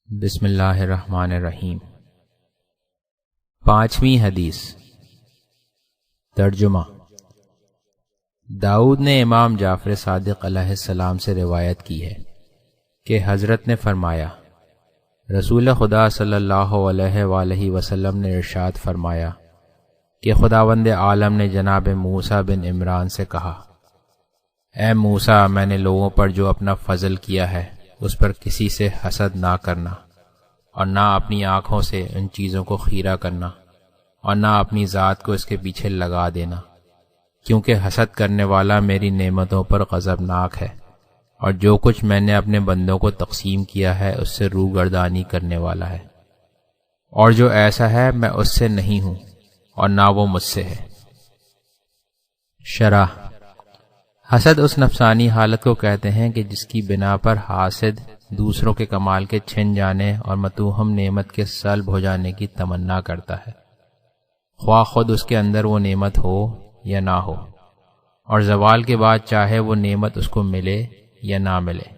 بسم اللہ الرحمن الرحیم۔ 5ویں حدیث۔ ترجمہ۔ داؤد نے امام جعفر صادق علیہ السلام سے روایت کی ہے کہ حضرت نے فرمایا، رسول خدا صلی اللہ علیہ وآلہ وسلم نے ارشاد فرمایا کہ خداوند عالم نے جناب موسیٰ بن عمران سے کہا، اے موسیٰ، میں نے لوگوں پر جو اپنا فضل کیا ہے اس پر کسی سے حسد نہ کرنا، اور نہ اپنی آنکھوں سے ان چیزوں کو خیرہ کرنا، اور نہ اپنی ذات کو اس کے پیچھے لگا دینا، کیونکہ حسد کرنے والا میری نعمتوں پر غضبناک ہے، اور جو کچھ میں نے اپنے بندوں کو تقسیم کیا ہے اس سے روگردانی کرنے والا ہے، اور جو ایسا ہے میں اس سے نہیں ہوں اور نہ وہ مجھ سے ہے۔ شرح۔ حسد اس نفسانی حالت کو کہتے ہیں کہ جس کی بنا پر حاسد دوسروں کے کمال کے چھن جانے اور متوہم نعمت کے سلب ہو جانے کی تمنا کرتا ہے، خواہ خود اس کے اندر وہ نعمت ہو یا نہ ہو، اور زوال کے بعد چاہے وہ نعمت اس کو ملے یا نہ ملے۔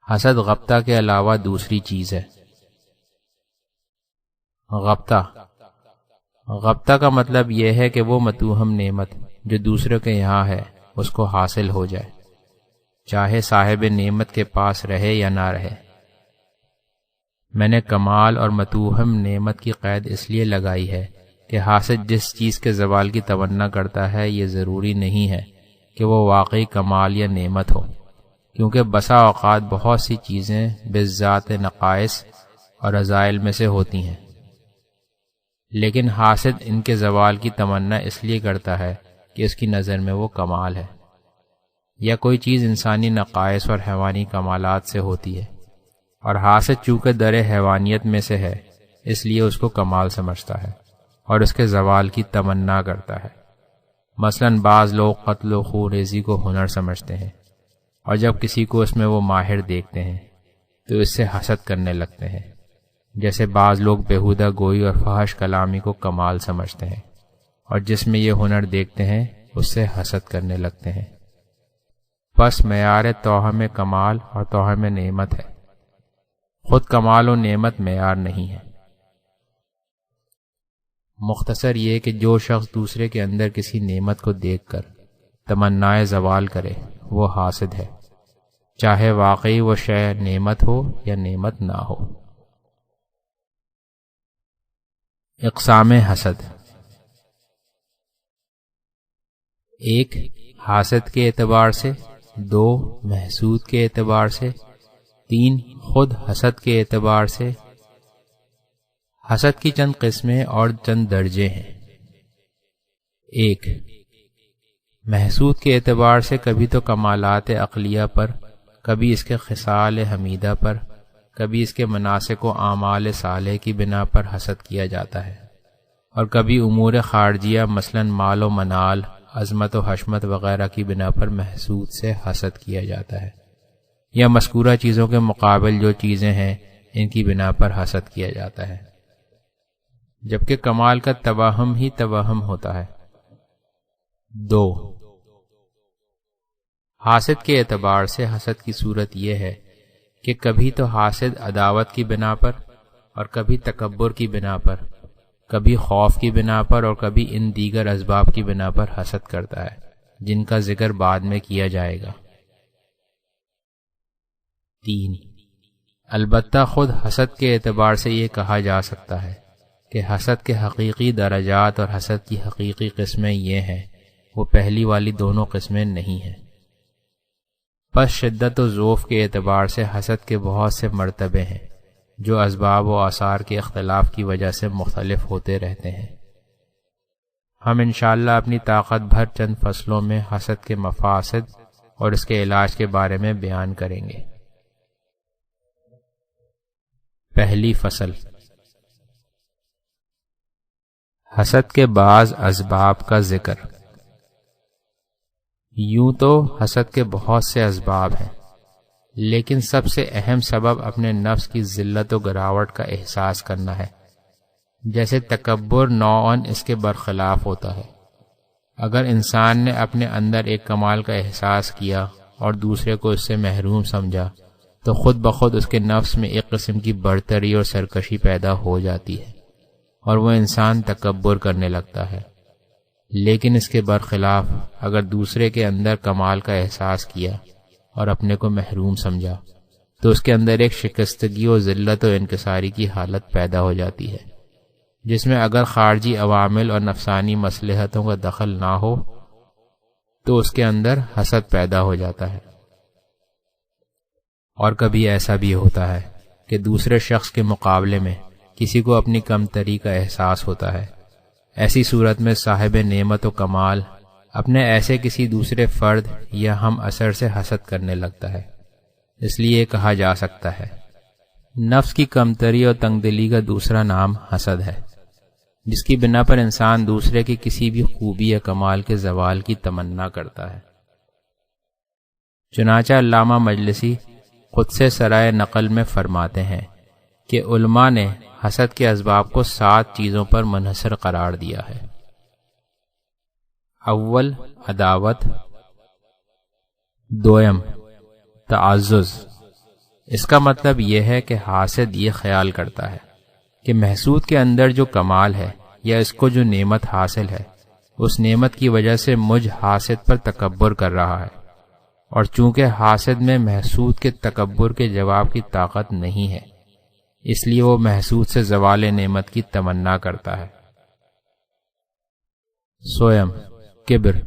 حسد غبطہ کے علاوہ دوسری چیز ہے۔ غبطہ کا مطلب یہ ہے کہ وہ متوہم نعمت جو دوسروں کے یہاں ہے اس کو حاصل ہو جائے، چاہے صاحب نعمت کے پاس رہے یا نہ رہے۔ میں نے کمال اور متوہم نعمت کی قید اس لیے لگائی ہے کہ حاسد جس چیز کے زوال کی تمنا کرتا ہے یہ ضروری نہیں ہے کہ وہ واقعی کمال یا نعمت ہو، کیونکہ بسا اوقات بہت سی چیزیں بذات نقائص اور رذائل میں سے ہوتی ہیں، لیکن حاسد ان کے زوال کی تمنا اس لیے کرتا ہے کہ اس کی نظر میں وہ کمال ہے، یا کوئی چیز انسانی نقائص اور حیوانی کمالات سے ہوتی ہے، اور حاسد چونکہ در حیوانیت میں سے ہے اس لیے اس کو کمال سمجھتا ہے اور اس کے زوال کی تمنا کرتا ہے۔ مثلاً بعض لوگ قتل و خون ریزی کو ہنر سمجھتے ہیں، اور جب کسی کو اس میں وہ ماہر دیکھتے ہیں تو اس سے حسد کرنے لگتے ہیں، جیسے بعض لوگ بیہودہ گوئی اور فحش کلامی کو کمال سمجھتے ہیں، اور جس میں یہ ہنر دیکھتے ہیں اس سے حسد کرنے لگتے ہیں۔ پس معیار توہم کمال اور توہم نعمت ہے، خود کمال و نعمت معیار نہیں ہے۔ مختصر یہ کہ جو شخص دوسرے کے اندر کسی نعمت کو دیکھ کر تمنائے زوال کرے وہ حاسد ہے، چاہے واقعی وہ شے نعمت ہو یا نعمت نہ ہو۔ اقسام حسد۔ 1 حاسد کے اعتبار سے، 2 محسود کے اعتبار سے، 3 خود حسد کے اعتبار سے۔ حسد کی چند قسمیں اور چند درجے ہیں۔ 1 محسود کے اعتبار سے کبھی تو کمالات عقلیہ پر، کبھی اس کے خصال حمیدہ پر، کبھی اس کے مناسک و اعمال صالح کی بنا پر حسد کیا جاتا ہے، اور کبھی امور خارجیہ مثلاً مال و منال، عظمت و حشمت وغیرہ کی بنا پر محسود سے حسد کیا جاتا ہے، یا مذکورہ چیزوں کے مقابل جو چیزیں ہیں ان کی بنا پر حسد کیا جاتا ہے، جبکہ کمال کا توہم ہی توہم ہوتا ہے۔ 2 حاسد کے اعتبار سے حسد کی صورت یہ ہے کہ کبھی تو حاسد عداوت کی بنا پر، اور کبھی تکبر کی بنا پر، کبھی خوف کی بنا پر، اور کبھی ان دیگر اسباب کی بنا پر حسد کرتا ہے جن کا ذکر بعد میں کیا جائے گا۔ 3 البتہ خود حسد کے اعتبار سے یہ کہا جا سکتا ہے کہ حسد کے حقیقی درجات اور حسد کی حقیقی قسمیں یہ ہیں، وہ پہلی والی دونوں قسمیں نہیں ہیں۔ پس شدت و ضعف کے اعتبار سے حسد کے بہت سے مرتبے ہیں جو اسباب و آثار کے اختلاف کی وجہ سے مختلف ہوتے رہتے ہیں۔ ہم انشاءاللہ اپنی طاقت بھر چند فصلوں میں حسد کے مفاسد اور اس کے علاج کے بارے میں بیان کریں گے۔ پہلی فصل، حسد کے بعض اسباب کا ذکر۔ یوں تو حسد کے بہت سے اسباب ہیں، لیکن سب سے اہم سبب اپنے نفس کی ذلت و گراوٹ کا احساس کرنا ہے، جیسے تکبر نوعاً اس کے برخلاف ہوتا ہے۔ اگر انسان نے اپنے اندر ایک کمال کا احساس کیا اور دوسرے کو اس سے محروم سمجھا تو خود بخود اس کے نفس میں ایک قسم کی برتری اور سرکشی پیدا ہو جاتی ہے اور وہ انسان تکبر کرنے لگتا ہے۔ لیکن اس کے برخلاف اگر دوسرے کے اندر کمال کا احساس کیا اور اپنے کو محروم سمجھا تو اس کے اندر ایک شکستگی و ذلت و انکساری کی حالت پیدا ہو جاتی ہے، جس میں اگر خارجی عوامل اور نفسانی مصلحتوں کا دخل نہ ہو تو اس کے اندر حسد پیدا ہو جاتا ہے۔ اور کبھی ایسا بھی ہوتا ہے کہ دوسرے شخص کے مقابلے میں کسی کو اپنی کمتری کا احساس ہوتا ہے۔ ایسی صورت میں صاحب نعمت و کمال اپنے ایسے کسی دوسرے فرد یا ہم اثر سے حسد کرنے لگتا ہے۔ اس لیے کہا جا سکتا ہے نفس کی کمتری اور تنگ دلی کا دوسرا نام حسد ہے، جس کی بنا پر انسان دوسرے کی کسی بھی خوبی یا کمال کے زوال کی تمنا کرتا ہے۔ چنانچہ علامہ مجلسی خود سے سرائے نقل میں فرماتے ہیں کہ علماء نے حسد کے اسباب کو 7 چیزوں پر منحصر قرار دیا ہے۔ اول، عداوت، دوم، تعزز۔ اس کا مطلب یہ ہے کہ حاسد یہ خیال کرتا ہے کہ محسود کے اندر جو کمال ہے یا اس کو جو نعمت حاصل ہے اس نعمت کی وجہ سے مجھ حاسد پر تکبر کر رہا ہے، اور چونکہ حاسد میں محسود کے تکبر کے جواب کی طاقت نہیں ہے اس لیے وہ محسود سے زوال نعمت کی تمنا کرتا ہے۔ سویم، کبر۔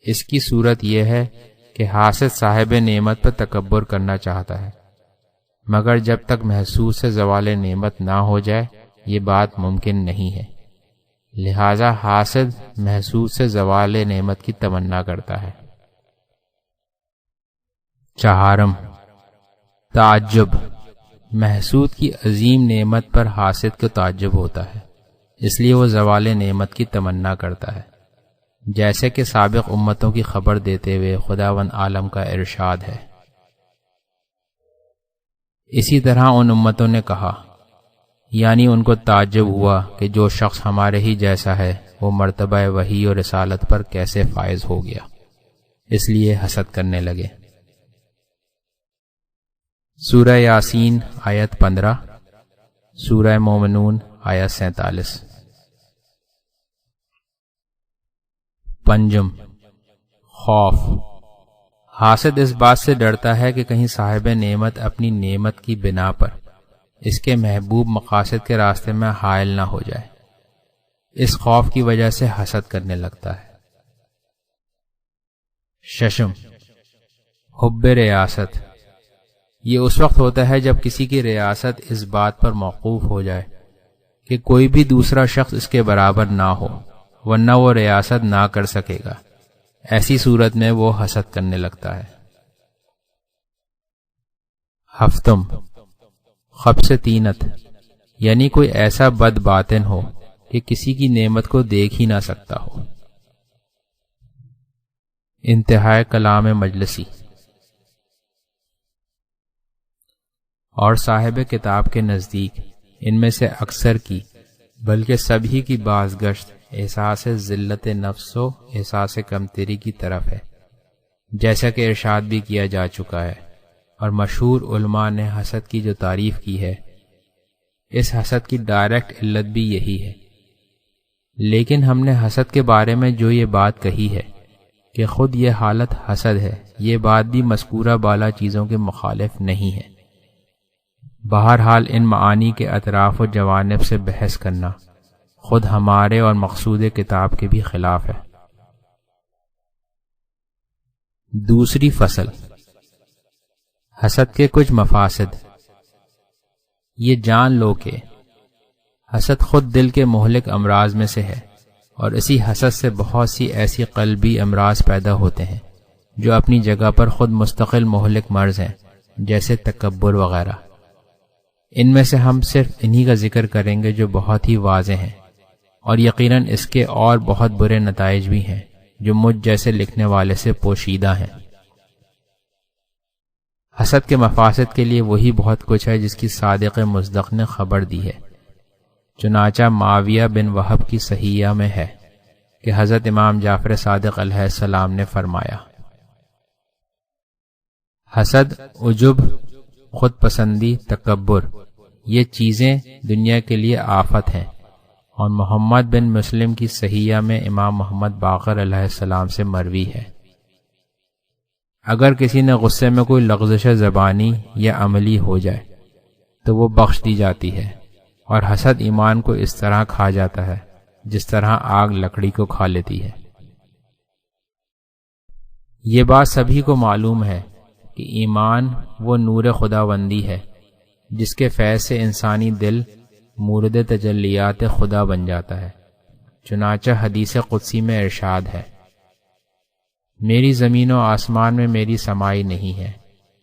اس کی صورت یہ ہے کہ حاسد صاحب نعمت پر تکبر کرنا چاہتا ہے، مگر جب تک محسود سے زوال نعمت نہ ہو جائے یہ بات ممکن نہیں ہے، لہذا حاسد محسود سے زوال نعمت کی تمنا کرتا ہے۔ چہارم، تعجب۔ محسود کی عظیم نعمت پر حاسد کو تعجب ہوتا ہے، اس لیے وہ زوال نعمت کی تمنا کرتا ہے، جیسے کہ سابق امتوں کی خبر دیتے ہوئے خداوند عالم کا ارشاد ہے۔ اسی طرح ان امتوں نے کہا، یعنی ان کو تعجب ہوا کہ جو شخص ہمارے ہی جیسا ہے وہ مرتبہ وحی اور رسالت پر کیسے فائز ہو گیا، اس لیے حسد کرنے لگے۔ سورہ یاسین آیت 15، سورہ مومنون آیت 47۔ پنجم، خوف۔ حاسد اس بات سے ڈرتا ہے کہ کہیں صاحب نعمت اپنی نعمت کی بنا پر اس کے محبوب مقاصد کے راستے میں حائل نہ ہو جائے، اس خوف کی وجہ سے حسد کرنے لگتا ہے۔ ششم، حب ریاست۔ یہ اس وقت ہوتا ہے جب کسی کی ریاست اس بات پر موقوف ہو جائے کہ کوئی بھی دوسرا شخص اس کے برابر نہ ہو، ورنہ وہ ریاست نہ کر سکے گا۔ ایسی صورت میں وہ حسد کرنے لگتا ہے۔ ہفتم، خبث طینت، یعنی کوئی ایسا بد باطن ہو کہ کسی کی نعمت کو دیکھ ہی نہ سکتا ہو۔ انتہائے کلام مجلسی۔ اور صاحب کتاب کے نزدیک ان میں سے اکثر کی بلکہ سبھی کی بازگشت احساس ذلت نفس و احساس کمتری کی طرف ہے، جیسا کہ ارشاد بھی کیا جا چکا ہے، اور مشہور علماء نے حسد کی جو تعریف کی ہے اس حسد کی ڈائریکٹ علت بھی یہی ہے۔ لیکن ہم نے حسد کے بارے میں جو یہ بات کہی ہے کہ خود یہ حالت حسد ہے، یہ بات بھی مذکورہ بالا چیزوں کے مخالف نہیں ہے۔ بہرحال ان معانی کے اطراف و جوانب سے بحث کرنا خود ہمارے اور مقصود کتاب کے بھی خلاف ہے۔ دوسری فصل، حسد کے کچھ مفاسد۔ یہ جان لو کہ حسد خود دل کے مہلک امراض میں سے ہے، اور اسی حسد سے بہت سی ایسی قلبی امراض پیدا ہوتے ہیں جو اپنی جگہ پر خود مستقل مہلک مرض ہیں، جیسے تکبر وغیرہ۔ ان میں سے ہم صرف انہی کا ذکر کریں گے جو بہت ہی واضح ہیں، اور یقیناً اس کے اور بہت برے نتائج بھی ہیں جو مجھ جیسے لکھنے والے سے پوشیدہ ہیں۔ حسد کے مفاسد کے لیے وہی بہت کچھ ہے جس کی صادق مصدق نے خبر دی ہے۔ چنانچہ معاویہ بن وہب کی صحیحہ میں ہے کہ حضرت امام جعفر صادق علیہ السلام نے فرمایا، حسد، عجب، خود پسندی، تکبر، یہ چیزیں دنیا کے لیے آفت ہیں، اور محمد بن مسلم کی صحیحہ میں امام محمد باقر علیہ السلام سے مروی ہے، اگر کسی نے غصے میں کوئی لغزش زبانی یا عملی ہو جائے تو وہ بخش دی جاتی ہے، اور حسد ایمان کو اس طرح کھا جاتا ہے جس طرح آگ لکڑی کو کھا لیتی ہے۔ یہ بات سبھی کو معلوم ہے کہ ایمان وہ نور خداوندی ہے جس کے فیض سے انسانی دل مورد تجلیات خدا بن جاتا ہے، چنانچہ حدیث قدسی میں ارشاد ہے، میری زمین و آسمان میں میری سمائی نہیں ہے،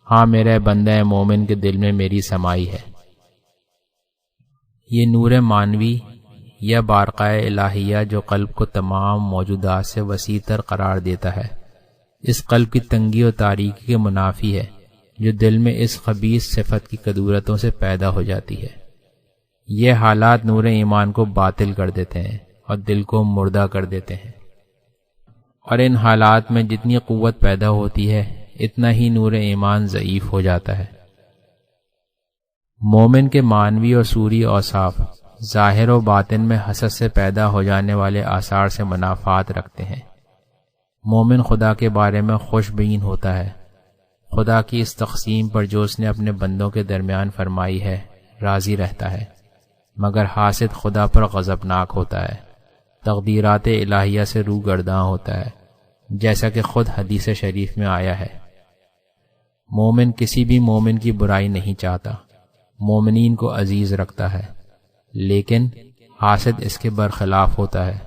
ہاں میرے بندہ مومن کے دل میں میری سمائی ہے۔ یہ نور مانوی یا بارقہ الہیہ جو قلب کو تمام موجودات سے وسیع تر قرار دیتا ہے، اس قلب کی تنگی و تاریکی کے منافی ہے جو دل میں اس خبیث صفت کی کدورتوں سے پیدا ہو جاتی ہے۔ یہ حالات نور ایمان کو باطل کر دیتے ہیں اور دل کو مردہ کر دیتے ہیں، اور ان حالات میں جتنی قوت پیدا ہوتی ہے اتنا ہی نور ایمان ضعیف ہو جاتا ہے۔ مومن کے معنوی اور صوری اوصاف ظاہر و باطن میں حسد سے پیدا ہو جانے والے آثار سے منافات رکھتے ہیں۔ مومن خدا کے بارے میں خوش بین ہوتا ہے، خدا کی اس تقسیم پر جو اس نے اپنے بندوں کے درمیان فرمائی ہے راضی رہتا ہے، مگر حاسد خدا پر غضبناک ہوتا ہے، تقدیرات الہیہ سے روگرداں ہوتا ہے، جیسا کہ خود حدیث شریف میں آیا ہے، مومن کسی بھی مومن کی برائی نہیں چاہتا، مومنین کو عزیز رکھتا ہے، لیکن حاسد اس کے برخلاف ہوتا ہے۔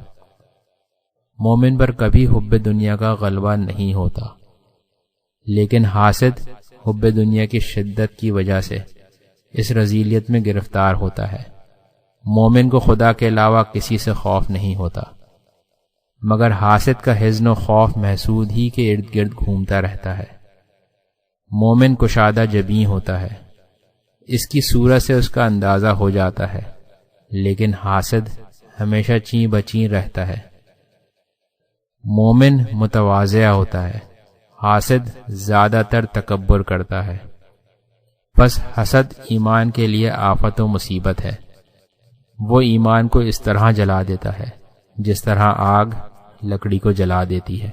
مومن پر کبھی حب دنیا کا غلبہ نہیں ہوتا، لیکن حاسد حب دنیا کی شدت کی وجہ سے اس رذیلیت میں گرفتار ہوتا ہے۔ مومن کو خدا کے علاوہ کسی سے خوف نہیں ہوتا، مگر حاسد کا حزن و خوف محسود ہی کے ارد گرد گھومتا رہتا ہے۔ مومن کشادہ جبیں ہوتا ہے، اس کی صورت سے اس کا اندازہ ہو جاتا ہے، لیکن حاسد ہمیشہ چیں بچیں رہتا ہے۔ مومن متواضع ہوتا ہے، حاسد زیادہ تر تکبر کرتا ہے۔ بس حسد ایمان کے لیے آفت و مصیبت ہے، وہ ایمان کو اس طرح جلا دیتا ہے جس طرح آگ لکڑی کو جلا دیتی ہے۔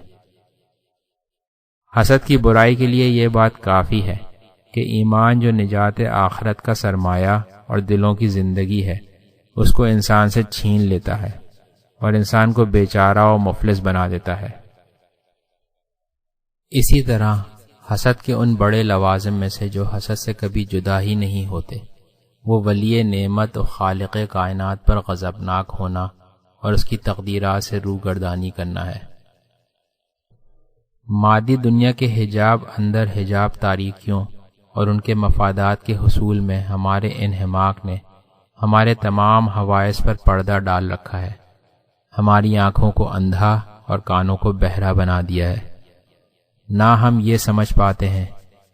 حسد کی برائی کے لیے یہ بات کافی ہے کہ ایمان جو نجات آخرت کا سرمایہ اور دلوں کی زندگی ہے اس کو انسان سے چھین لیتا ہے اور انسان کو بیچارہ و مفلس بنا دیتا ہے۔ اسی طرح حسد کے ان بڑے لوازم میں سے جو حسد سے کبھی جدا ہی نہیں ہوتے، وہ ولی نعمت و خالق کائنات پر غضبناک ہونا اور اس کی تقدیرات سے روگردانی کرنا ہے۔ مادی دنیا کے حجاب اندر حجاب تاریکیوں اور ان کے مفادات کے حصول میں ہمارے انہماک نے ہمارے تمام حوائز پر پردہ ڈال رکھا ہے، ہماری آنکھوں کو اندھا اور کانوں کو بہرا بنا دیا ہے۔ نہ ہم یہ سمجھ پاتے ہیں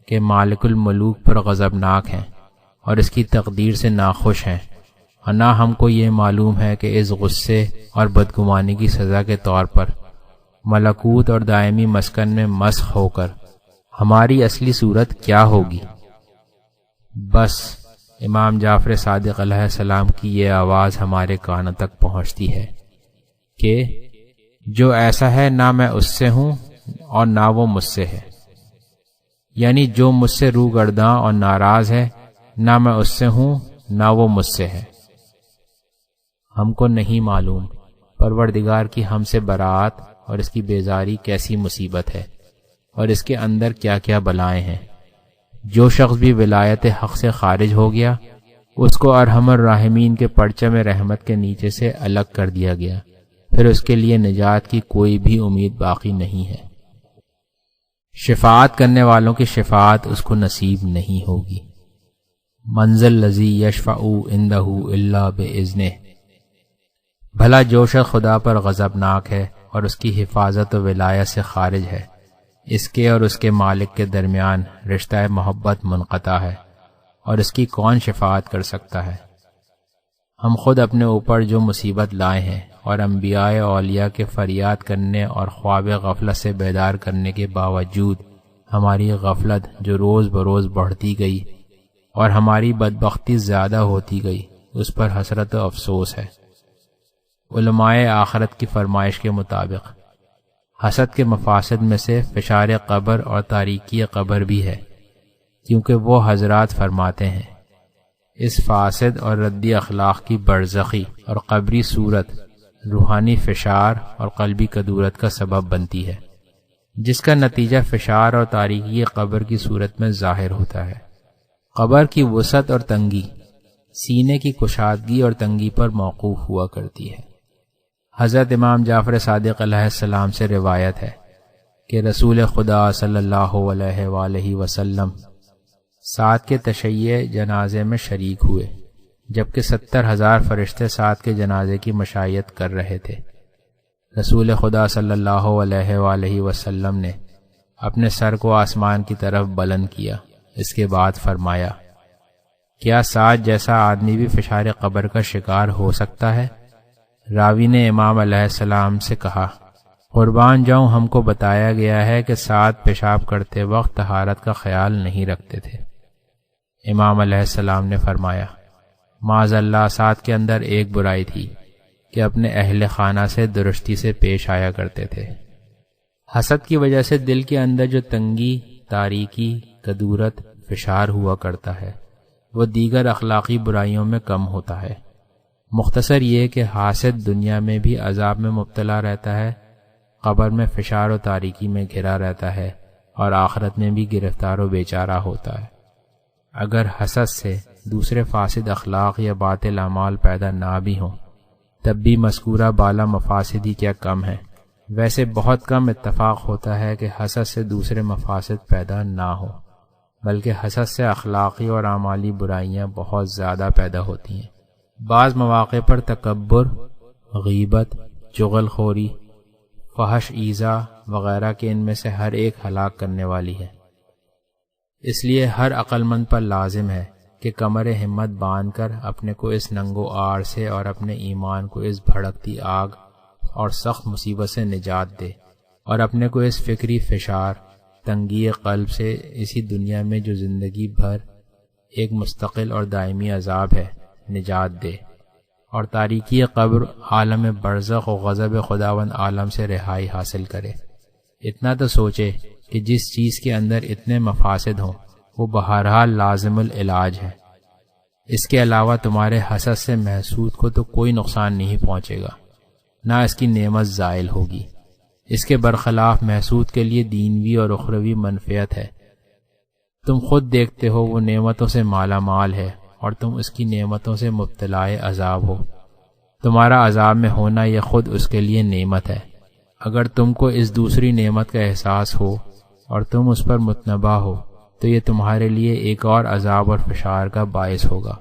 کہ مالک الملوک پر غضبناک ہیں اور اس کی تقدیر سے ناخوش ہیں، اور نہ ہم کو یہ معلوم ہے کہ اس غصے اور بدگمانی کی سزا کے طور پر ملکوت اور دائمی مسکن میں مسخ ہو کر ہماری اصلی صورت کیا ہوگی۔ بس امام جعفر صادق علیہ السلام کی یہ آواز ہمارے کانوں تک پہنچتی ہے کہ جو ایسا ہے نہ میں اس سے ہوں اور نہ وہ مجھ سے ہے، یعنی جو مجھ سے روگرداں اور ناراض ہے نہ میں اس سے ہوں نہ وہ مجھ سے ہے۔ ہم کو نہیں معلوم پروردگار کی ہم سے برات اور اس کی بیزاری کیسی مصیبت ہے اور اس کے اندر کیا کیا بلائیں ہیں۔ جو شخص بھی ولایت حق سے خارج ہو گیا اس کو ارحم الراحمین کے پرچم رحمت کے نیچے سے الگ کر دیا گیا، پھر اس کے لیے نجات کی کوئی بھی امید باقی نہیں ہے۔ شفاعت کرنے والوں کی شفاعت اس کو نصیب نہیں ہوگی۔ منزل لذی یشفع عندہ الا باذنہ، بھلا جو شخص خدا پر غضبناک ہے اور اس کی حفاظت و ولایت سے خارج ہے، اس کے اور اس کے مالک کے درمیان رشتہ محبت منقطع ہے، اور اس کی کون شفاعت کر سکتا ہے؟ ہم خود اپنے اوپر جو مصیبت لائے ہیں اور انبیاء و اولیاء کے فریاد کرنے اور خواب غفلت سے بیدار کرنے کے باوجود ہماری غفلت جو روز بروز بڑھتی گئی اور ہماری بدبختی زیادہ ہوتی گئی، اس پر حسرت و افسوس ہے۔ علماء آخرت کی فرمائش کے مطابق حسد کے مفاسد میں سے فشار قبر اور تاریکی قبر بھی ہے، کیونکہ وہ حضرات فرماتے ہیں اس فاسد اور ردی اخلاق کی برزخی اور قبری صورت روحانی فشار اور قلبی کدورت کا سبب بنتی ہے، جس کا نتیجہ فشار اور تاریکی قبر کی صورت میں ظاہر ہوتا ہے۔ قبر کی وسعت اور تنگی سینے کی کشادگی اور تنگی پر موقوف ہوا کرتی ہے۔ حضرت امام جعفر صادق علیہ السلام سے روایت ہے کہ رسول خدا صلی اللہ علیہ وآلہ وسلم 7 کے تشیع جنازے میں شریک ہوئے، جبکہ 70,000 فرشتے 7 کے جنازے کی مشائیت کر رہے تھے۔ رسول خدا صلی اللہ علیہ وآلہ وسلم نے اپنے سر کو آسمان کی طرف بلند کیا، اس کے بعد فرمایا، کیا 7 جیسا آدمی بھی فشار قبر کا شکار ہو سکتا ہے؟ راوی نے امام علیہ السلام سے کہا، قربان جاؤں، ہم کو بتایا گیا ہے کہ 7 پیشاب کرتے وقت طہارت کا خیال نہیں رکھتے تھے۔ امام علیہ السلام نے فرمایا، معاذ اللہ، 7 کے اندر ایک برائی تھی کہ اپنے اہل خانہ سے درستی سے پیش آیا کرتے تھے۔ حسد کی وجہ سے دل کے اندر جو تنگی، تاریکی، کدورت، فشار ہوا کرتا ہے، وہ دیگر اخلاقی برائیوں میں کم ہوتا ہے۔ مختصر یہ کہ حاسد دنیا میں بھی عذاب میں مبتلا رہتا ہے، قبر میں فشار و تاریکی میں گھرا رہتا ہے، اور آخرت میں بھی گرفتار و بیچارہ ہوتا ہے۔ اگر حسد سے دوسرے فاسد اخلاق یا باطل اعمال پیدا نہ بھی ہوں، تب بھی مذکورہ بالا مفاسد ہی کیا کم ہیں۔ ویسے بہت کم اتفاق ہوتا ہے کہ حسد سے دوسرے مفاسد پیدا نہ ہوں، بلکہ حسد سے اخلاقی اور اعمالی برائیاں بہت زیادہ پیدا ہوتی ہیں۔ بعض مواقع پر تکبر، غیبت، چغل خوری، فحش ایذا وغیرہ کے ان میں سے ہر ایک ہلاک کرنے والی ہے۔ اس لیے ہر عقل مند پر لازم ہے کہ کمر ہمت باندھ کر اپنے کو اس ننگو آڑ سے اور اپنے ایمان کو اس بھڑکتی آگ اور سخت مصیبت سے نجات دے، اور اپنے کو اس فکری فشار، تنگی قلب سے اسی دنیا میں جو زندگی بھر ایک مستقل اور دائمی عذاب ہے، نجات دے، اور تاریکی قبر، عالم برزخ و غضب خداوند عالم سے رہائی حاصل کرے۔ اتنا تو سوچے کہ جس چیز کے اندر اتنے مفاسد ہوں وہ بہرحال لازم العلاج ہے۔ اس کے علاوہ تمہارے حسد سے محسود کو تو کوئی نقصان نہیں پہنچے گا، نہ اس کی نعمت زائل ہوگی۔ اس کے برخلاف محسود کے لیے دینوی اور اخروی منفعت ہے۔ تم خود دیکھتے ہو وہ نعمتوں سے مالا مال ہے اور تم اس کی نعمتوں سے مبتلا عذاب ہو۔ تمہارا عذاب میں ہونا یہ خود اس کے لیے نعمت ہے۔ اگر تم کو اس دوسری نعمت کا احساس ہو اور تم اس پر متنبہ ہو تو یہ تمہارے لیے ایک اور عذاب اور فشار کا باعث ہوگا،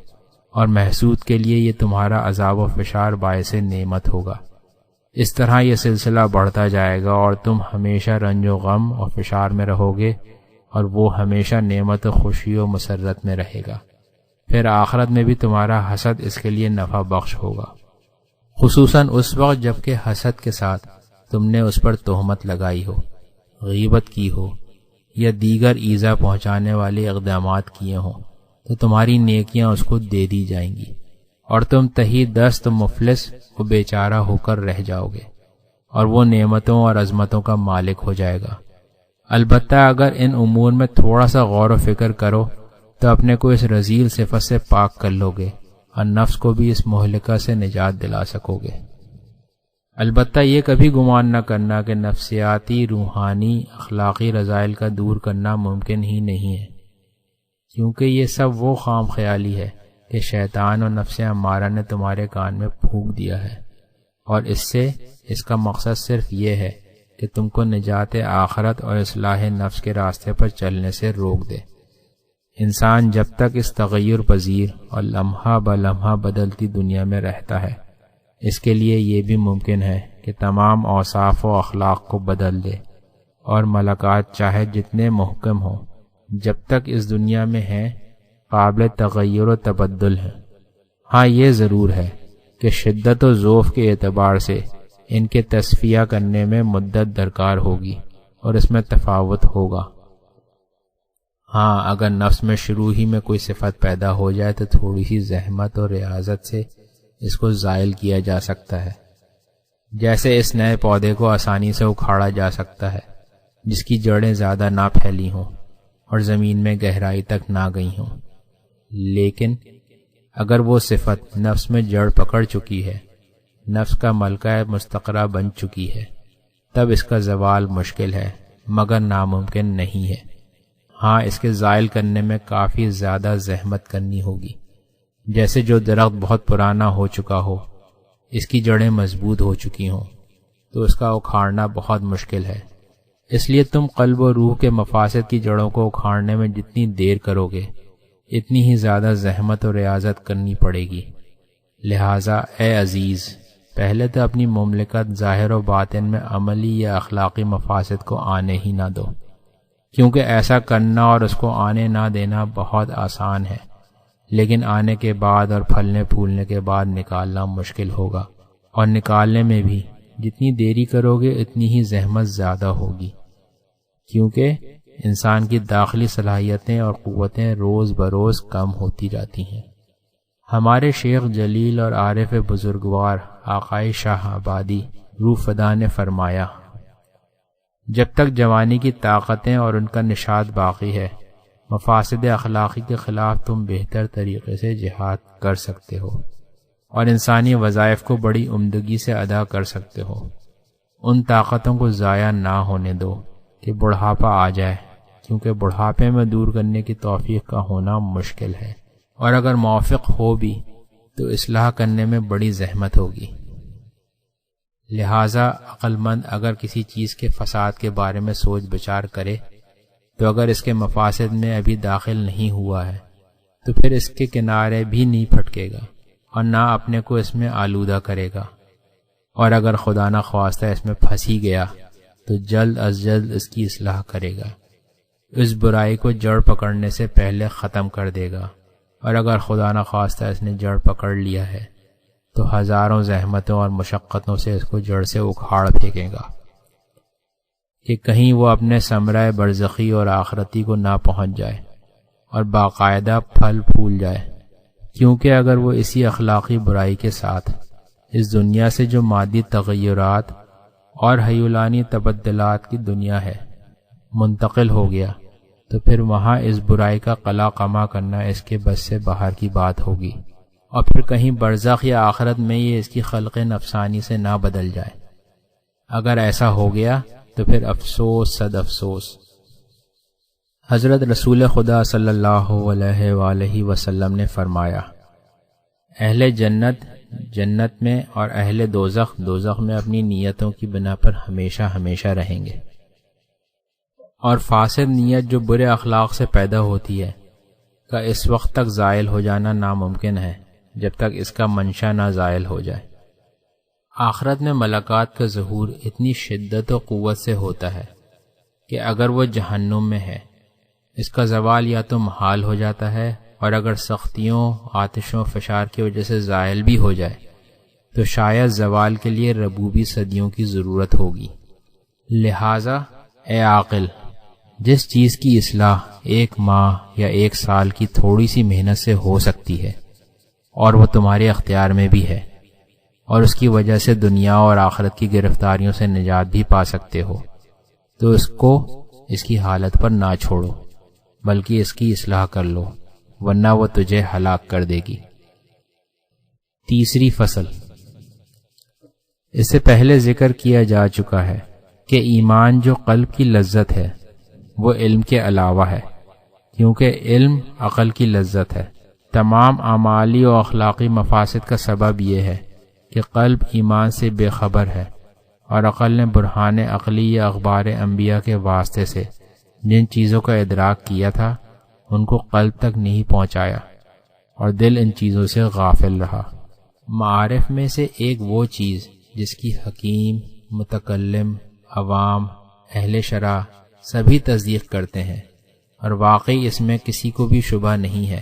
اور محسود کے لیے یہ تمہارا عذاب و فشار باعث نعمت ہوگا۔ اس طرح یہ سلسلہ بڑھتا جائے گا اور تم ہمیشہ رنج و غم اور فشار میں رہو گے، اور وہ ہمیشہ نعمت و خوشی و مسرت میں رہے گا۔ پھر آخرت میں بھی تمہارا حسد اس کے لیے نفع بخش ہوگا، خصوصاً اس وقت جب کہ حسد کے ساتھ تم نے اس پر تہمت لگائی ہو، غیبت کی ہو، یا دیگر ایذا پہنچانے والے اقدامات کیے ہوں، تو تمہاری نیکیاں اس کو دے دی جائیں گی، اور تم تہی دست مفلس و بیچارہ ہو کر رہ جاؤ گے، اور وہ نعمتوں اور عظمتوں کا مالک ہو جائے گا۔ البتہ اگر ان امور میں تھوڑا سا غور و فکر کرو تو اپنے کو اس رذیل صفت سے پاک کر لو گے، اور نفس کو بھی اس مہلکہ سے نجات دلا سکو گے۔ البتہ یہ کبھی گمان نہ کرنا کہ نفسیاتی، روحانی، اخلاقی رذائل کا دور کرنا ممکن ہی نہیں ہے، کیونکہ یہ سب وہ خام خیالی ہے کہ شیطان اور نفس امارہ نے تمہارے کان میں پھونک دیا ہے، اور اس کا مقصد صرف یہ ہے کہ تم کو نجات آخرت اور اصلاح نفس کے راستے پر چلنے سے روک دے۔ انسان جب تک اس تغیر پذیر اور لمحہ بلمحہ بدلتی دنیا میں رہتا ہے، اس کے لیے یہ بھی ممکن ہے کہ تمام اوصاف و اخلاق کو بدل دے، اور ملکات چاہے جتنے محکم ہوں، جب تک اس دنیا میں ہیں قابل تغیر و تبدل ہیں۔ ہاں یہ ضرور ہے کہ شدت و ضعف کے اعتبار سے ان کے تصفیہ کرنے میں مدت درکار ہوگی، اور اس میں تفاوت ہوگا۔ ہاں، اگر نفس میں شروع ہی میں کوئی صفت پیدا ہو جائے تو تھوڑی سی زحمت اور ریاضت سے اس کو زائل کیا جا سکتا ہے، جیسے اس نئے پودے کو آسانی سے اکھاڑا جا سکتا ہے جس کی جڑیں زیادہ نہ پھیلی ہوں اور زمین میں گہرائی تک نہ گئی ہوں۔ لیکن اگر وہ صفت نفس میں جڑ پکڑ چکی ہے، نفس کا ملکہ مستقرہ بن چکی ہے، تب اس کا زوال مشکل ہے مگر ناممکن نہیں ہے۔ ہاں، اس کے زائل کرنے میں کافی زیادہ زحمت کرنی ہوگی، جیسے جو درخت بہت پرانا ہو چکا ہو، اس کی جڑیں مضبوط ہو چکی ہوں تو اس کا اکھاڑنا بہت مشکل ہے۔ اس لیے تم قلب و روح کے مفاسد کی جڑوں کو اکھاڑنے میں جتنی دیر کرو گے اتنی ہی زیادہ زحمت و ریاضت کرنی پڑے گی۔ لہٰذا اے عزیز، پہلے تو اپنی مملکت ظاہر و باطن میں عملی یا اخلاقی مفاسد کو آنے ہی نہ دو، کیونکہ ایسا کرنا اور اس کو آنے نہ دینا بہت آسان ہے، لیکن آنے کے بعد اور پھلنے پھولنے کے بعد نکالنا مشکل ہوگا، اور نکالنے میں بھی جتنی دیری کرو گے اتنی ہی زحمت زیادہ ہوگی، کیونکہ انسان کی داخلی صلاحیتیں اور قوتیں روز بروز کم ہوتی جاتی ہیں۔ ہمارے شیخ جلیل اور عارف بزرگوار آقائے شاہ آبادی روح فدا نے فرمایا، جب تک جوانی کی طاقتیں اور ان کا نشاط باقی ہے، مفاسد اخلاقی کے خلاف تم بہتر طریقے سے جہاد کر سکتے ہو اور انسانی وظائف کو بڑی عمدگی سے ادا کر سکتے ہو۔ ان طاقتوں کو ضائع نہ ہونے دو کہ بڑھاپا آ جائے، کیونکہ بڑھاپے میں دور کرنے کی توفیق کا ہونا مشکل ہے، اور اگر موافق ہو بھی تو اصلاح کرنے میں بڑی زحمت ہوگی۔ لہٰذا عقل مند اگر کسی چیز کے فساد کے بارے میں سوچ بچار کرے تو اگر اس کے مفاسد میں ابھی داخل نہیں ہوا ہے تو پھر اس کے کنارے بھی نہیں پھٹکے گا اور نہ اپنے کو اس میں آلودہ کرے گا، اور اگر خدا نہ خواستہ اس میں پھنس ہی گیا تو جلد از جلد اس کی اصلاح کرے گا، اس برائی کو جڑ پکڑنے سے پہلے ختم کر دے گا، اور اگر خدا نہ خواستہ اس نے جڑ پکڑ لیا ہے تو ہزاروں زحمتوں اور مشقتوں سے اس کو جڑ سے اکھاڑ پھینکے گا کہ کہیں وہ اپنے ثمرہ برزخی اور آخرتی کو نہ پہنچ جائے اور باقاعدہ پھل پھول جائے، کیونکہ اگر وہ اسی اخلاقی برائی کے ساتھ اس دنیا سے جو مادی تغیرات اور حیولانی تبدلات کی دنیا ہے منتقل ہو گیا تو پھر وہاں اس برائی کا قلع قمع کرنا اس کے بس سے باہر کی بات ہوگی، اور پھر کہیں برزخ یا آخرت میں یہ اس کی خلق نفسانی سے نہ بدل جائے۔ اگر ایسا ہو گیا تو پھر افسوس صد افسوس۔ حضرت رسول خدا صلی اللہ علیہ وآلہ وسلم نے فرمایا، اہل جنت جنت میں اور اہل دوزخ دوزخ میں اپنی نیتوں کی بنا پر ہمیشہ ہمیشہ رہیں گے، اور فاسد نیت جو برے اخلاق سے پیدا ہوتی ہے کا اس وقت تک زائل ہو جانا ناممکن ہے جب تک اس کا منشا نہ زائل ہو جائے۔ آخرت میں ملکات کا ظہور اتنی شدت و قوت سے ہوتا ہے کہ اگر وہ جہنم میں ہے اس کا زوال یا تو محال ہو جاتا ہے، اور اگر سختیوں آتشوں فشار کی وجہ سے زائل بھی ہو جائے تو شاید زوال کے لیے ربوبی صدیوں کی ضرورت ہوگی۔ لہٰذا اے عاقل، جس چیز کی اصلاح 1 ماہ یا 1 سال کی تھوڑی سی محنت سے ہو سکتی ہے اور وہ تمہارے اختیار میں بھی ہے، اور اس کی وجہ سے دنیا اور آخرت کی گرفتاریوں سے نجات بھی پا سکتے ہو، تو اس کو اس کی حالت پر نہ چھوڑو بلکہ اس کی اصلاح کر لو، ورنہ وہ تجھے ہلاک کر دے گی۔ تیسری فصل، اس سے پہلے ذکر کیا جا چکا ہے کہ ایمان جو قلب کی لذت ہے وہ علم کے علاوہ ہے، کیونکہ علم عقل کی لذت ہے۔ تمام اعمالی و اخلاقی مفاسد کا سبب یہ ہے کہ قلب ایمان سے بے خبر ہے، اور عقل نے برہان عقلی یا اخبار انبیاء کے واسطے سے جن چیزوں کا ادراک کیا تھا ان کو قلب تک نہیں پہنچایا، اور دل ان چیزوں سے غافل رہا۔ معارف میں سے ایک وہ چیز جس کی حکیم، متکلم، عوام، اہل شرع سبھی تصدیق کرتے ہیں، اور واقعی اس میں کسی کو بھی شبہ نہیں ہے،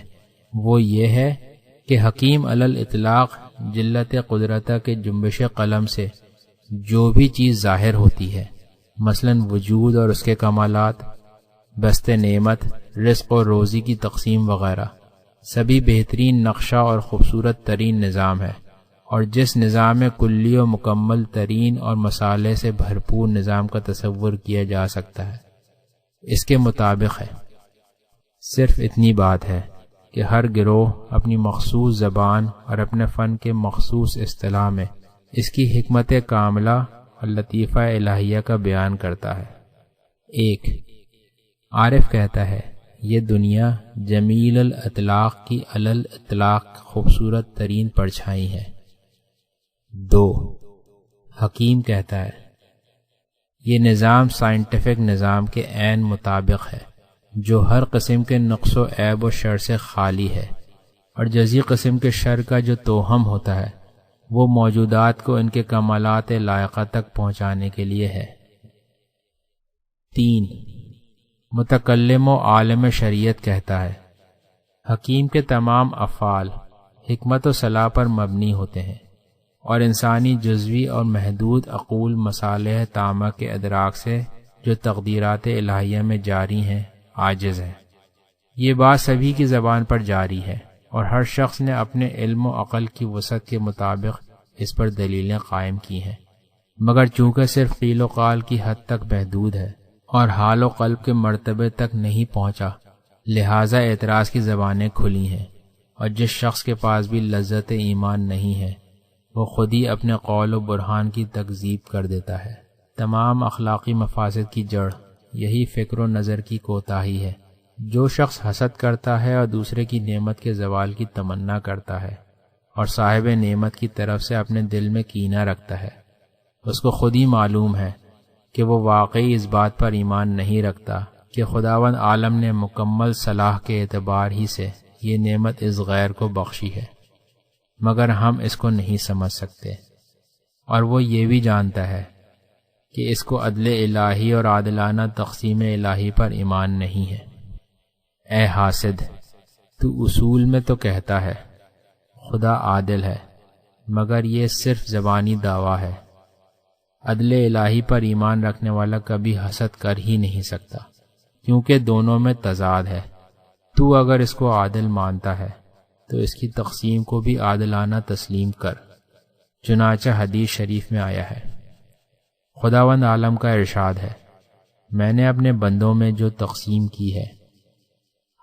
وہ یہ ہے کہ حکیم علی الاطلاق جلت قدرتہ کے جنبش قلم سے جو بھی چیز ظاہر ہوتی ہے، مثلا وجود اور اس کے کمالات، بست نعمت، رزق و روزی کی تقسیم وغیرہ سبھی بہترین نقشہ اور خوبصورت ترین نظام ہے، اور جس نظام میں کلی و مکمل ترین اور مصالح سے بھرپور نظام کا تصور کیا جا سکتا ہے اس کے مطابق ہے۔ صرف اتنی بات ہے کہ ہر گروہ اپنی مخصوص زبان اور اپنے فن کے مخصوص اصطلاح میں اس کی حکمت کاملہ اور لطیفہ الہیہ کا بیان کرتا ہے۔ ایک عارف کہتا ہے یہ دنیا جمیل الاطلاق کی علل اطلاق خوبصورت ترین پرچھائی ہے۔ دو حکیم کہتا ہے یہ نظام سائنٹیفک نظام کے عین مطابق ہے جو ہر قسم کے نقص و عیب و شر سے خالی ہے، اور جزی قسم کے شر کا جو توہم ہوتا ہے وہ موجودات کو ان کے کمالات لائقہ تک پہنچانے کے لیے ہے۔ تین متکلم و عالم شریعت کہتا ہے حکیم کے تمام افعال حکمت و صلاح پر مبنی ہوتے ہیں، اور انسانی جزوی اور محدود عقول مصالح تامہ کے ادراک سے جو تقدیرات الہیہ میں جاری ہیں عاجز ہیں۔ یہ بات سبھی کی زبان پر جاری ہے، اور ہر شخص نے اپنے علم و عقل کی وسعت کے مطابق اس پر دلیلیں قائم کی ہیں، مگر چونکہ صرف قیل و قال کی حد تک محدود ہے اور حال و قلب کے مرتبے تک نہیں پہنچا، لہٰذا اعتراض کی زبانیں کھلی ہیں، اور جس شخص کے پاس بھی لذت ایمان نہیں ہے وہ خود ہی اپنے قول و برہان کی تکذیب کر دیتا ہے۔ تمام اخلاقی مفاسد کی جڑ یہی فکر و نظر کی کوتاہی ہے۔ جو شخص حسد کرتا ہے اور دوسرے کی نعمت کے زوال کی تمنا کرتا ہے اور صاحب نعمت کی طرف سے اپنے دل میں کینہ رکھتا ہے، اس کو خود ہی معلوم ہے کہ وہ واقعی اس بات پر ایمان نہیں رکھتا کہ خداوند عالم نے مکمل صلاح کے اعتبار ہی سے یہ نعمت اس غیر کو بخشی ہے، مگر ہم اس کو نہیں سمجھ سکتے، اور وہ یہ بھی جانتا ہے کہ اس کو عدل الہی اور عادلانہ تقسیم الہی پر ایمان نہیں ہے۔ اے حاسد، تو اصول میں تو کہتا ہے خدا عادل ہے، مگر یہ صرف زبانی دعویٰ ہے۔ عدل الہی پر ایمان رکھنے والا کبھی حسد کر ہی نہیں سکتا، کیونکہ دونوں میں تضاد ہے۔ تو اگر اس کو عادل مانتا ہے تو اس کی تقسیم کو بھی عادلانہ تسلیم کر، چنانچہ حدیث شریف میں آیا ہے۔ خداوند عالم کا ارشاد ہے میں نے اپنے بندوں میں جو تقسیم کی ہے،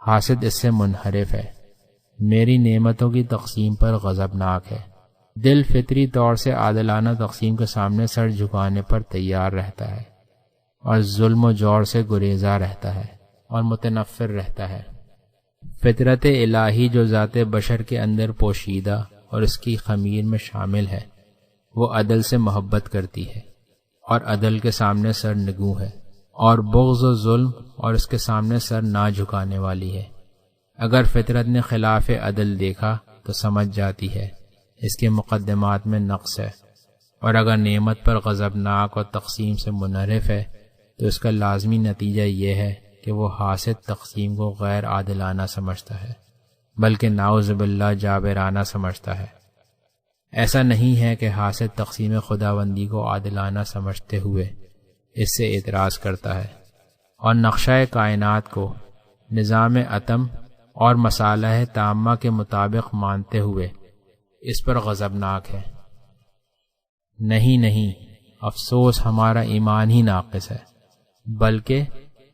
حاسد اس سے منحرف ہے، میری نعمتوں کی تقسیم پر غضبناک ہے۔ دل فطری طور سے عادلانہ تقسیم کے سامنے سر جھکانے پر تیار رہتا ہے، اور ظلم و جور سے گریزا رہتا ہے اور متنفر رہتا ہے۔ فطرت الہی جو ذات بشر کے اندر پوشیدہ اور اس کی خمیر میں شامل ہے، وہ عدل سے محبت کرتی ہے اور عدل کے سامنے سر نگوں ہے، اور بغض و ظلم اور اس کے سامنے سر نہ جھکانے والی ہے۔ اگر فطرت نے خلاف عدل دیکھا تو سمجھ جاتی ہے اس کے مقدمات میں نقص ہے، اور اگر نعمت پر غضبناک اور تقسیم سے منحرف ہے تو اس کا لازمی نتیجہ یہ ہے کہ وہ حاسد تقسیم کو غیر عادلانہ سمجھتا ہے، بلکہ نعوذ باللہ جابرانہ سمجھتا ہے۔ ایسا نہیں ہے کہ حاسد تقسیم خداوندی کو عادلانہ سمجھتے ہوئے اس سے اعتراض کرتا ہے، اور نقشہ کائنات کو نظام اتم اور مصالح تامہ کے مطابق مانتے ہوئے اس پر غضبناک ہے۔ نہیں، افسوس ہمارا ایمان ہی ناقص ہے، بلکہ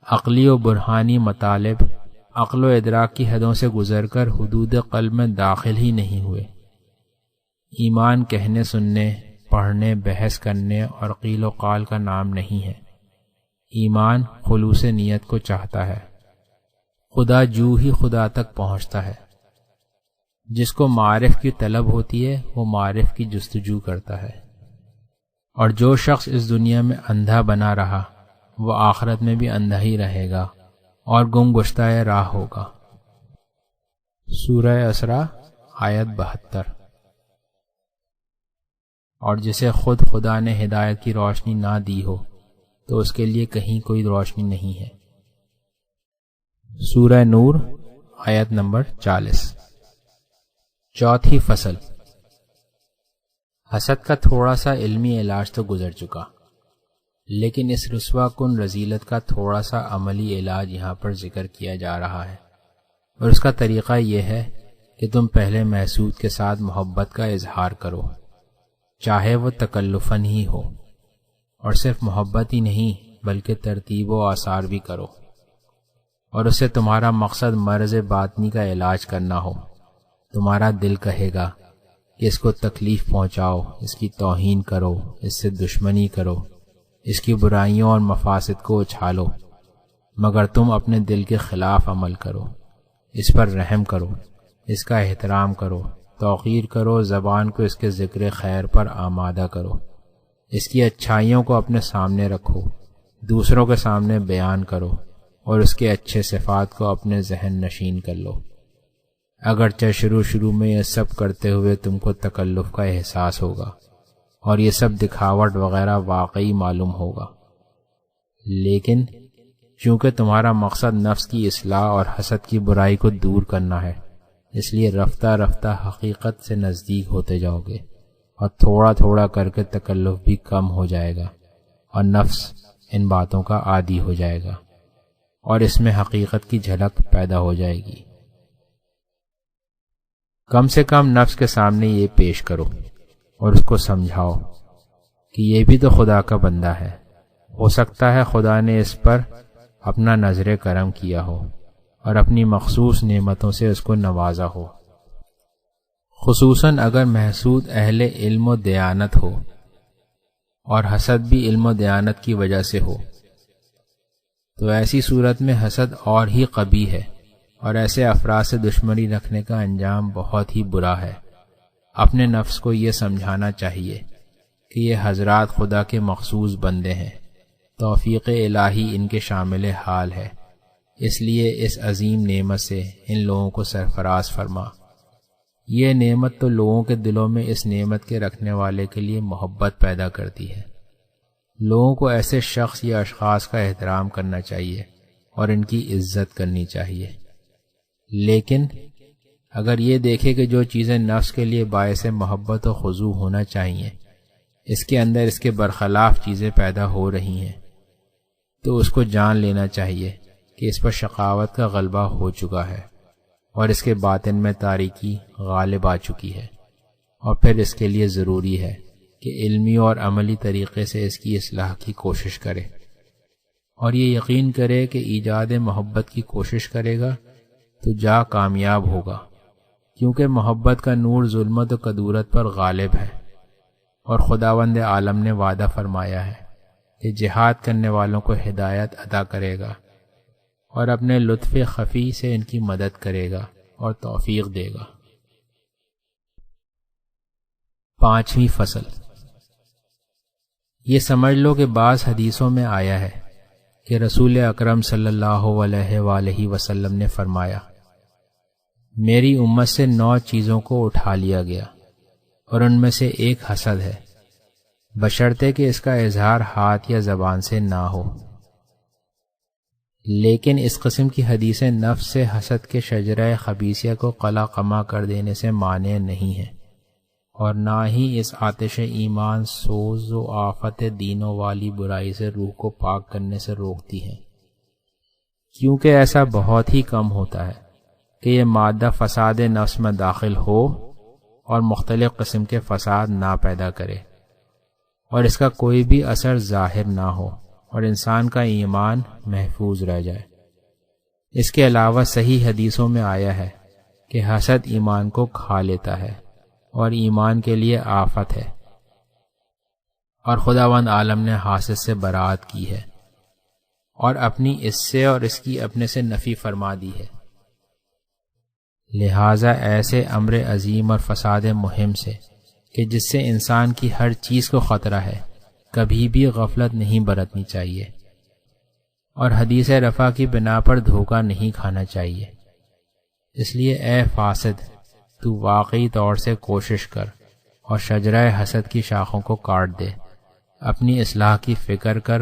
عقلی و برہانی مطالب عقل و ادراک کی حدوں سے گزر کر حدود قلب میں داخل ہی نہیں ہوئے۔ ایمان کہنے سننے، پڑھنے، بحث کرنے اور قیل و قال کا نام نہیں ہے۔ ایمان خلوص نیت کو چاہتا ہے۔ خدا جو ہی خدا تک پہنچتا ہے۔ جس کو معرف کی طلب ہوتی ہے وہ معرف کی جستجو کرتا ہے، اور جو شخص اس دنیا میں اندھا بنا رہا وہ آخرت میں بھی اندھا ہی رہے گا اور گم گشتہ راہ ہوگا۔ سورہ اسراء آیت 72۔ اور جسے خود خدا نے ہدایت کی روشنی نہ دی ہو تو اس کے لیے کہیں کوئی روشنی نہیں ہے۔ سورہ نور آیت نمبر 40۔ چوتھی فصل۔ حسد کا تھوڑا سا علمی علاج تو گزر چکا، لیکن اس رسوا کن رذیلت کا تھوڑا سا عملی علاج یہاں پر ذکر کیا جا رہا ہے، اور اس کا طریقہ یہ ہے کہ تم پہلے محسود کے ساتھ محبت کا اظہار کرو، چاہے وہ تکلفاً ہی ہو، اور صرف محبت ہی نہیں بلکہ ترتیب و آثار بھی کرو، اور اس سے تمہارا مقصد مرض باطنی کا علاج کرنا ہو۔ تمہارا دل کہے گا کہ اس کو تکلیف پہنچاؤ، اس کی توہین کرو، اس سے دشمنی کرو، اس کی برائیوں اور مفاسد کو اچھالو، مگر تم اپنے دل کے خلاف عمل کرو، اس پر رحم کرو، اس کا احترام کرو، توقیر کرو، زبان کو اس کے ذکر خیر پر آمادہ کرو، اس کی اچھائیوں کو اپنے سامنے رکھو، دوسروں کے سامنے بیان کرو، اور اس کے اچھے صفات کو اپنے ذہن نشین کر لو۔ اگرچہ شروع میں یہ سب کرتے ہوئے تم کو تکلف کا احساس ہوگا اور یہ سب دکھاوٹ وغیرہ واقعی معلوم ہوگا، لیکن چونکہ تمہارا مقصد نفس کی اصلاح اور حسد کی برائی کو دور کرنا ہے، اس لیے رفتہ رفتہ حقیقت سے نزدیک ہوتے جاؤ گے، اور تھوڑا تھوڑا کر کے تکلف بھی کم ہو جائے گا، اور نفس ان باتوں کا عادی ہو جائے گا، اور اس میں حقیقت کی جھلک پیدا ہو جائے گی۔ کم سے کم نفس کے سامنے یہ پیش کرو اور اس کو سمجھاؤ کہ یہ بھی تو خدا کا بندہ ہے، ہو سکتا ہے خدا نے اس پر اپنا نظر کرم کیا ہو اور اپنی مخصوص نعمتوں سے اس کو نوازا ہو، خصوصاً اگر محسود اہل علم و دیانت ہو، اور حسد بھی علم و دیانت کی وجہ سے ہو، تو ایسی صورت میں حسد اور ہی قبیح ہے، اور ایسے افراد سے دشمنی رکھنے کا انجام بہت ہی برا ہے۔ اپنے نفس کو یہ سمجھانا چاہیے کہ یہ حضرات خدا کے مخصوص بندے ہیں، توفیق الہی ان کے شامل حال ہے، اس لیے اس عظیم نعمت سے ان لوگوں کو سرفراز فرما۔ یہ نعمت تو لوگوں کے دلوں میں اس نعمت کے رکھنے والے کے لیے محبت پیدا کرتی ہے۔ لوگوں کو ایسے شخص یا اشخاص کا احترام کرنا چاہیے اور ان کی عزت کرنی چاہیے، لیکن اگر یہ دیکھے کہ جو چیزیں نفس کے لیے باعث محبت و خضوع ہونا چاہیے، اس کے اندر اس کے برخلاف چیزیں پیدا ہو رہی ہیں، تو اس کو جان لینا چاہیے کہ اس پر شقاوت کا غلبہ ہو چکا ہے، اور اس کے باطن میں تاریکی غالب آ چکی ہے، اور پھر اس کے لیے ضروری ہے کہ علمی اور عملی طریقے سے اس کی اصلاح کی کوشش کرے، اور یہ یقین کرے کہ ایجاد محبت کی کوشش کرے گا تو جا کامیاب ہوگا، کیونکہ محبت کا نور ظلمت و کدورت پر غالب ہے، اور خداوند عالم نے وعدہ فرمایا ہے کہ جہاد کرنے والوں کو ہدایت عطا کرے گا، اور اپنے لطف خفی سے ان کی مدد کرے گا اور توفیق دے گا۔ 5ویں فصل۔ یہ سمجھ لو کہ بعض حدیثوں میں آیا ہے کہ رسول اکرم صلی اللہ علیہ وآلہ وسلم نے فرمایا، میری امت سے 9 چیزوں کو اٹھا لیا گیا، اور ان میں سے ایک حسد ہے، بشرطے کہ اس کا اظہار ہاتھ یا زبان سے نہ ہو۔ لیکن اس قسم کی حدیثیں نفس سے حسد کے شجرہ خبیثیہ کو قلع قمع کر دینے سے مانع نہیں ہیں، اور نہ ہی اس آتش ایمان سوز و آفت دینوں والی برائی سے روح کو پاک کرنے سے روکتی ہیں، کیونکہ ایسا بہت ہی کم ہوتا ہے کہ یہ مادہ فساد نفس میں داخل ہو اور مختلف قسم کے فساد نہ پیدا کرے، اور اس کا کوئی بھی اثر ظاہر نہ ہو، اور انسان کا ایمان محفوظ رہ جائے۔ اس کے علاوہ صحیح حدیثوں میں آیا ہے کہ حسد ایمان کو کھا لیتا ہے اور ایمان کے لیے آفت ہے، اور خداوند عالم نے حاسد سے برات کی ہے، اور اپنی اس سے اور اس کی اپنے سے نفی فرما دی ہے۔ لہٰذا ایسے امر عظیم اور فساد مہم سے کہ جس سے انسان کی ہر چیز کو خطرہ ہے، کبھی بھی غفلت نہیں برتنی چاہیے، اور حدیث رفع کی بنا پر دھوکہ نہیں کھانا چاہیے۔ اس لیے اے فاسد، تو واقعی طور سے کوشش کر اور شجرہ حسد کی شاخوں کو کاٹ دے، اپنی اصلاح کی فکر کر،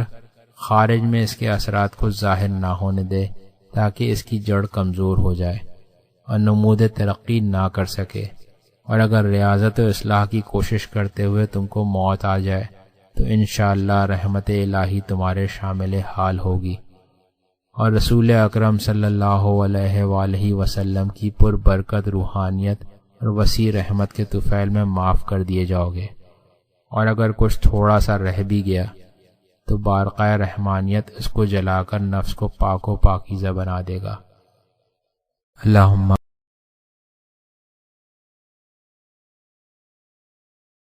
خارج میں اس کے اثرات کو ظاہر نہ ہونے دے تاکہ اس کی جڑ کمزور ہو جائے اور نمود ترقی نہ کر سکے، اور اگر ریاضت و اصلاح کی کوشش کرتے ہوئے تم کو موت آ جائے تو انشاءاللہ رحمت الہی تمہارے شامل حال ہوگی، اور رسول اکرم صلی اللہ علیہ وآلہ وسلم کی پر برکت روحانیت اور وسیع رحمت کے طفیل میں معاف کر دیے جاؤ گے، اور اگر کچھ تھوڑا سا رہ بھی گیا تو بارقہ رحمانیت اس کو جلا کر نفس کو پاک و پاکیزہ بنا دے گا۔ اللہم